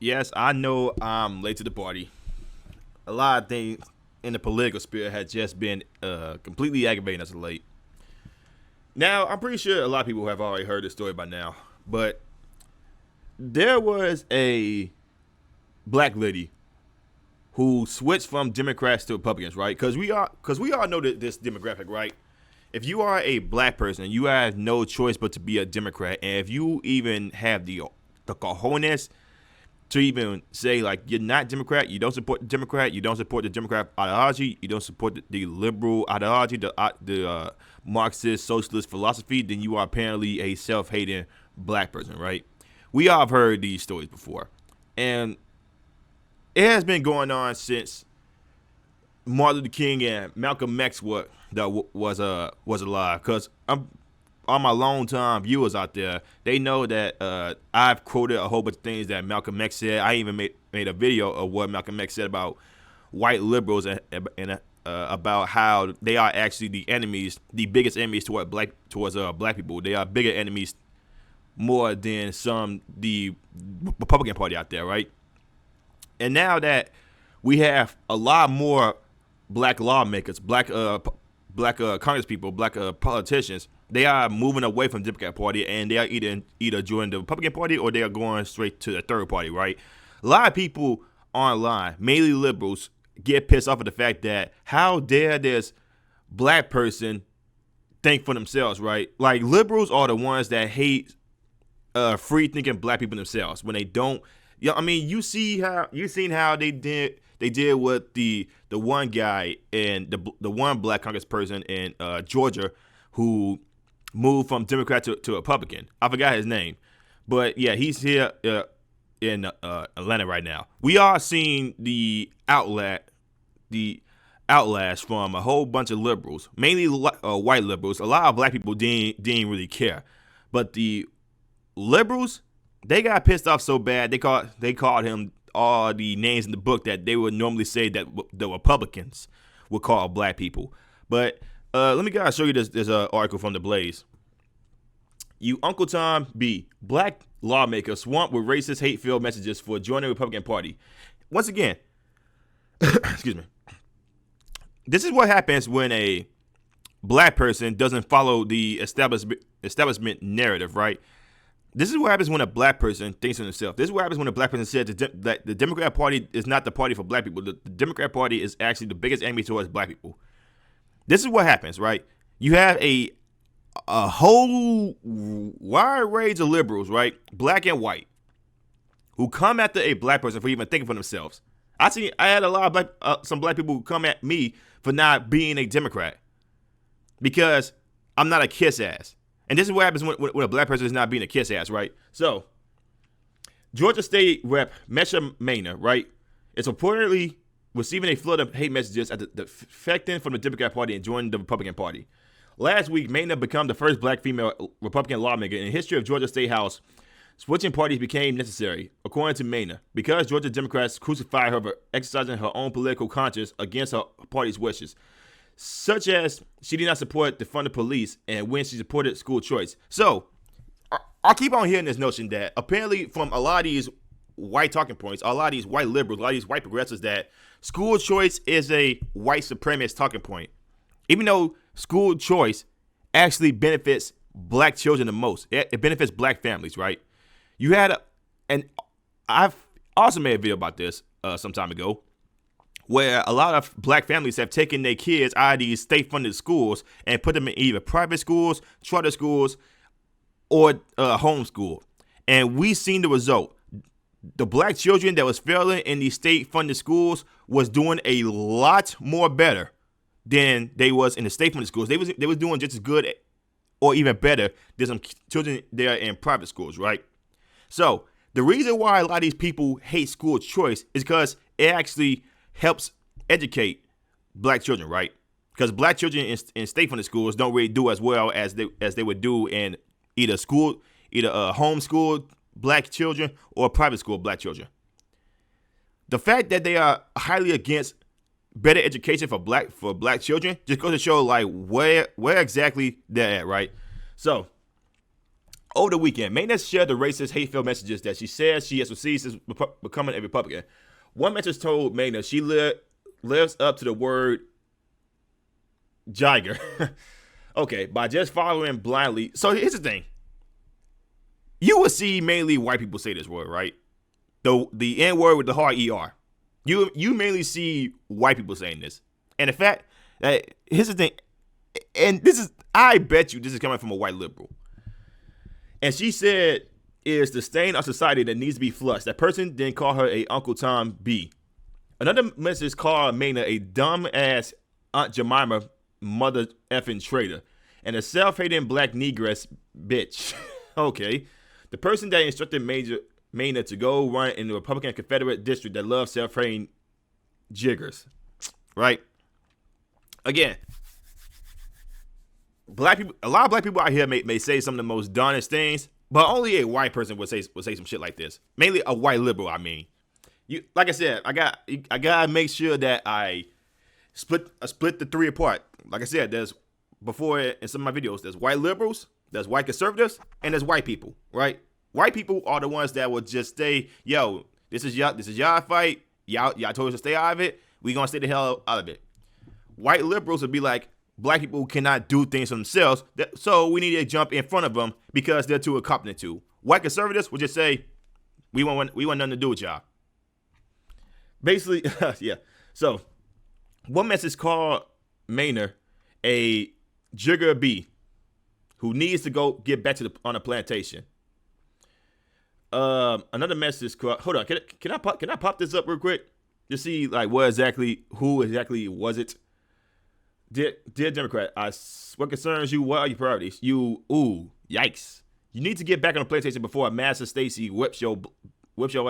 Yes, I know I'm late to the party. A lot of things in the political sphere had just been completely aggravating us of late. Now, I'm pretty sure a lot of people have already heard this story by now, but there was a black lady who switched from Democrats to Republicans, right? Because we all know that this demographic, right? If you are a black person, you have no choice but to be a Democrat, and if you even have the cojones to even say like you're not Democrat, you don't support the Democrat, you don't support the Democrat ideology, you don't support the liberal ideology, the Marxist socialist philosophy, then you are apparently a self-hating black person, right? We all have heard these stories before, and it has been going on since Martin Luther King and Malcolm X was alive. Because I'm all my long time viewers out there, they know that I've quoted a whole bunch of things that Malcolm X said. I even made a video of what Malcolm X said about white liberals and about how they are actually the enemies, the biggest enemies towards black people. They are bigger enemies more than the Republican Party out there, right? And now that we have a lot more black lawmakers, black Congress people, black politicians, they are moving away from the Democrat Party, and they are either joining the Republican Party or they are going straight to the third party, right? A lot of people online, mainly liberals, get pissed off at the fact that how dare this black person think for themselves, right? Like liberals are the ones that hate free thinking black people themselves when they don't. Yeah, I mean, you seen how they did with the one guy and the one black congressperson in Georgia who moved from Democrat to Republican. I forgot his name, but yeah, he's here in Atlanta right now. We are seeing the outlash from a whole bunch of liberals, mainly white liberals. A lot of black people didn't really care, but the liberals, they got pissed off so bad they called him all the names in the book that they would normally say that the Republicans would call black people. But let me guys show you this article from the Blaze. You Uncle Tom B. Black lawmaker swamped with racist hate-filled messages for joining the Republican Party. Once again, excuse me. This is what happens when a black person doesn't follow the establishment narrative, right? This is what happens when a black person thinks of himself. This is what happens when a black person says that the Democrat Party is not the party for black people. The Democrat Party is actually the biggest enemy towards black people. This is what happens, right? You have a whole wide range of liberals, right, black and white, who come after a black person for even thinking for themselves. I had a lot of some black people who come at me for not being a Democrat because I'm not a kiss ass. And this is what happens when a black person is not being a kiss ass, right? So, Georgia State Rep. Mesha Mainor, right, is reportedly receiving a flood of hate messages at defecting from the Democrat Party and joining the Republican Party. Last week, Mainor became the first black female Republican lawmaker in the history of Georgia State House. Switching parties became necessary, according to Mainor, because Georgia Democrats crucified her for exercising her own political conscience against her party's wishes, such as she did not support defund police and when she supported school choice. So, I keep on hearing this notion that apparently from a lot of these white talking points, a lot of these white liberals, a lot of these white progressives, that school choice is a white supremacist talking point. Even though school choice actually benefits black children the most. It benefits black families, right? You had and I've also made a video about this some time ago, where a lot of black families have taken their kids out of these state-funded schools and put them in either private schools, charter schools, or homeschool. And we seen the result. The black children that was failing in these state-funded schools was doing a lot more better than they was in the state-funded schools. They was doing just as good or even better than some children there in private schools, right? So the reason why a lot of these people hate school choice is because it actually helps educate black children, right? Because black children in state-funded schools don't really do as well as they would do in either homeschool black children or private school black children. The fact that they are highly against better education for black children just goes to show like where exactly they're at, right? So Over the weekend, Mainor shared the racist, hate-filled messages that she says she has received since becoming a Republican. One message told Mainor she lives up to the word Jiger. Okay, by just following blindly. So here's the thing. You will see mainly white people say this word, right? The N word with the hard ER. You mainly see white people saying this. And the fact that here's the thing, and this is, I bet you this is coming from a white liberal. And she said, is the stain of society that needs to be flushed. That person then called her a Uncle Tom B. Another message called Mainor a dumb ass Aunt Jemima mother effing traitor and a self-hating black negress bitch. Okay. The person that instructed Mainor to go run in the Republican Confederate district that loves self-hating jiggers. Right? Again, black people, a lot of black people out here may say some of the most darnest things, but only a white person would say some shit like this. Mainly a white liberal, I mean. You, like I said, I gotta make sure that I split the three apart. Like I said, there's before in some of my videos, there's white liberals, there's white conservatives, and there's white people, right? White people are the ones that will just say, yo, this is y'all fight. Y'all told us to stay out of it. We gonna stay the hell out of it. White liberals would be like, black people cannot do things for themselves, so we need to jump in front of them because they're too incompetent to. White conservatives would just say, we want nothing to do with y'all. Basically, yeah. So, one message called Mainor a jigger bee who needs to go get back on the plantation. Another message called, hold on, can I pop this up real quick to see like who exactly was it? Dear Democrat, what concerns you? What are your priorities? Yikes! You need to get back on the PlayStation before a Master Stacy whips your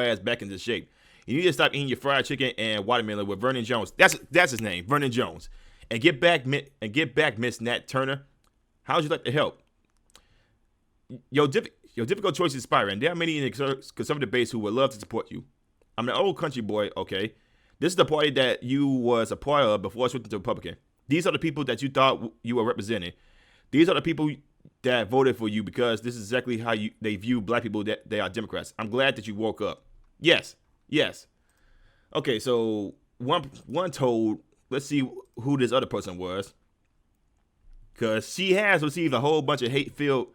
ass back into shape. You need to stop eating your fried chicken and watermelon with Vernon Jones. That's his name, Vernon Jones. And get back, Miss Nat Turner. How would you like to help? Your difficult choice is inspiring. There are many in the conservative base who would love to support you. I'm an old country boy, okay? This is the party that you was a part of before switching to Republican. These are the people that you thought you were representing. These are the people that voted for you because this is exactly how they view black people, that they are Democrats. I'm glad that you woke up. Yes. Okay, so one told, let's see who this other person was. Because she has received a whole bunch of hate-filled,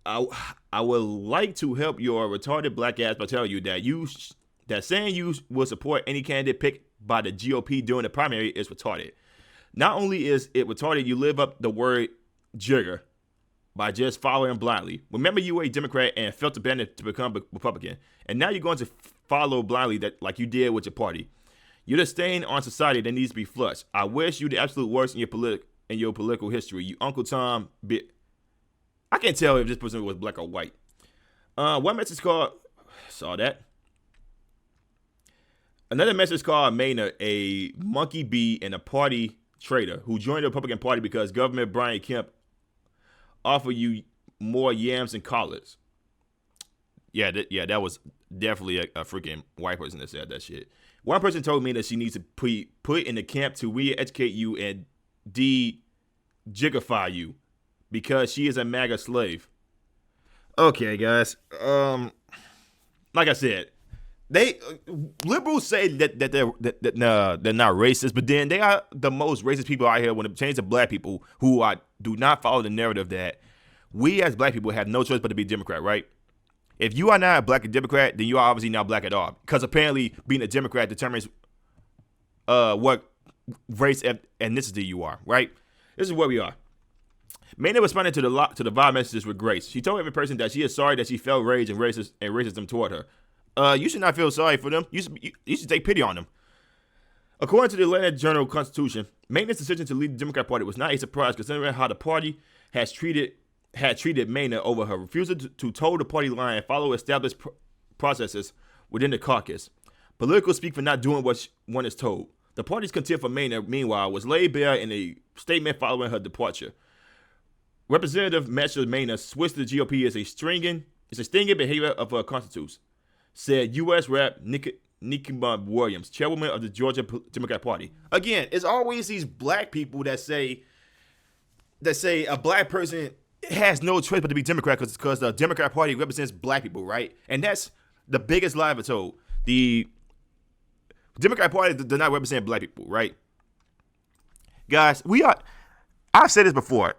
I would like to help your retarded black ass by telling you that saying you will support any candidate picked by the GOP during the primary is retarded. Not only is it retarded, you live up the word jigger by just following blindly. Remember, you were a Democrat and felt abandoned to become a Republican, and now you're going to follow blindly that like you did with your party. You're the stain on society that needs to be flushed. I wish you the absolute worst in your political history. You Uncle Tom bit. I can't tell if this person was black or white. One message called, saw that. Another message called Mainor a monkey bee and a party traitor who joined the Republican Party because Governor Brian Kemp offered you more yams and collards. Yeah, that was definitely a freaking white person that said that shit. One person told me that she needs to put in the camp to re-educate you and de-jigify you because she is a MAGA slave. Okay, guys. Like I said, liberals say that they're not racist, but then they are the most racist people out here when it pertains to black people who do not follow the narrative that we as black people have no choice but to be Democrat, right? If you are not a black Democrat, then you are obviously not black at all, because apparently being a Democrat determines what race ethnicity you are, right? This is where we are. Mainor responded to the viral messages with grace. She told every person that she is sorry that she felt rage and racism toward her. You should not feel sorry for them. You should take pity on them. According to the Atlanta Journal-Constitution, Mainor's decision to lead the Democrat Party was not a surprise considering how the party had treated Mainor over her refusal to toe the party line and follow established processes within the caucus. Political speak for not doing what one is told. The party's contempt for Mainor, meanwhile, was laid bare in a statement following her departure. Representative Mesha Mainor switched to the GOP as a stinging behavior of her constitutes, said U.S. Rep. Nikema Williams, chairwoman of the Georgia Democrat Party. Again, it's always these black people that say a black person it has no choice but to be Democrat because the Democrat Party represents black people, right? And that's the biggest lie ever told. The Democrat Party does not represent black people, right? Guys, I've said this before,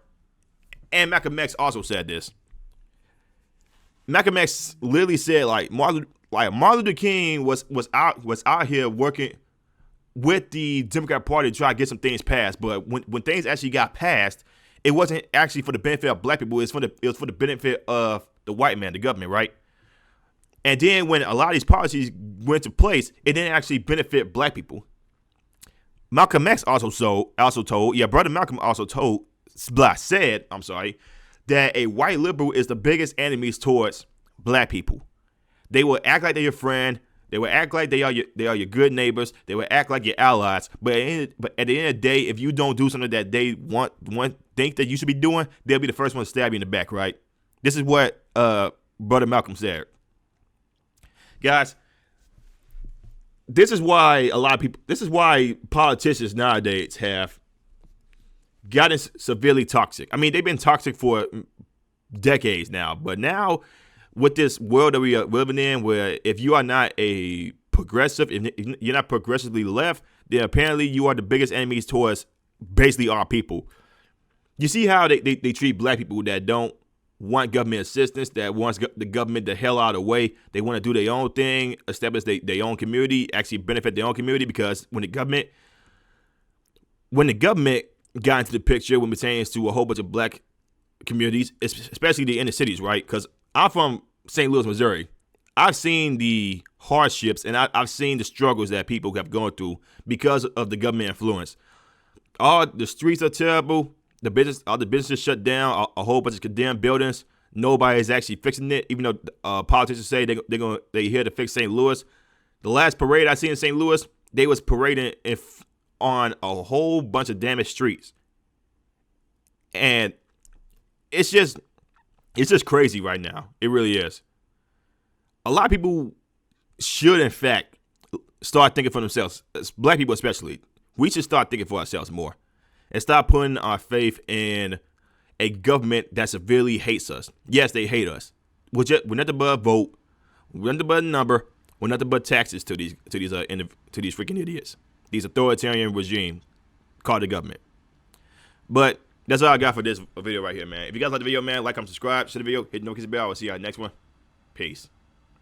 and Malcolm X also said this. Malcolm X literally said Martin Luther King was out here working with the Democrat Party to try to get some things passed, but when things actually got passed, it wasn't actually for the benefit of black people. It was for the benefit of the white man, the government, right? And then when a lot of these policies went into place, it didn't actually benefit black people. Malcolm X also told, brother Malcolm also said, that a white liberal is the biggest enemies towards black people. They will act like they're your friend. They will act like they are your good neighbors. They will act like your allies. But at the end of the day, if you don't do something that they think that you should be doing, they'll be the first one to stab you in the back, right? This is what brother Malcolm said. Guys, this is why politicians nowadays have gotten severely toxic. I mean, they've been toxic for decades now, but now with this world that we are living in, where if you are not a progressive, if you're not progressively left, then apparently you are the biggest enemies towards basically our people. You see how they treat black people that don't want government assistance, that wants the government the hell out of the way. They want to do their own thing, establish their own community, actually benefit their own community, because when the government got into the picture when it pertains to a whole bunch of black communities, especially the inner cities, right? Because I'm from St. Louis, Missouri. I've seen the hardships and I've seen the struggles that people have gone through because of the government influence. All the streets are terrible. All the businesses shut down. A whole bunch of condemned buildings. Nobody's actually fixing it, even though politicians say they're here to fix St. Louis. The last parade I seen in St. Louis, they was parading on a whole bunch of damaged streets, and it's just crazy right now. It really is. A lot of people should, in fact, start thinking for themselves. Black people especially. We should start thinking for ourselves more and stop putting our faith in a government that severely hates us. Yes, they hate us. We're nothing but a vote. We're nothing but a number. We're nothing but taxes to these freaking idiots. These authoritarian regimes called the government. But that's all I got for this video right here, man. If you guys like the video, man, like, comment, subscribe, share the video, hit the notification bell. I'll see you on the next one. Peace.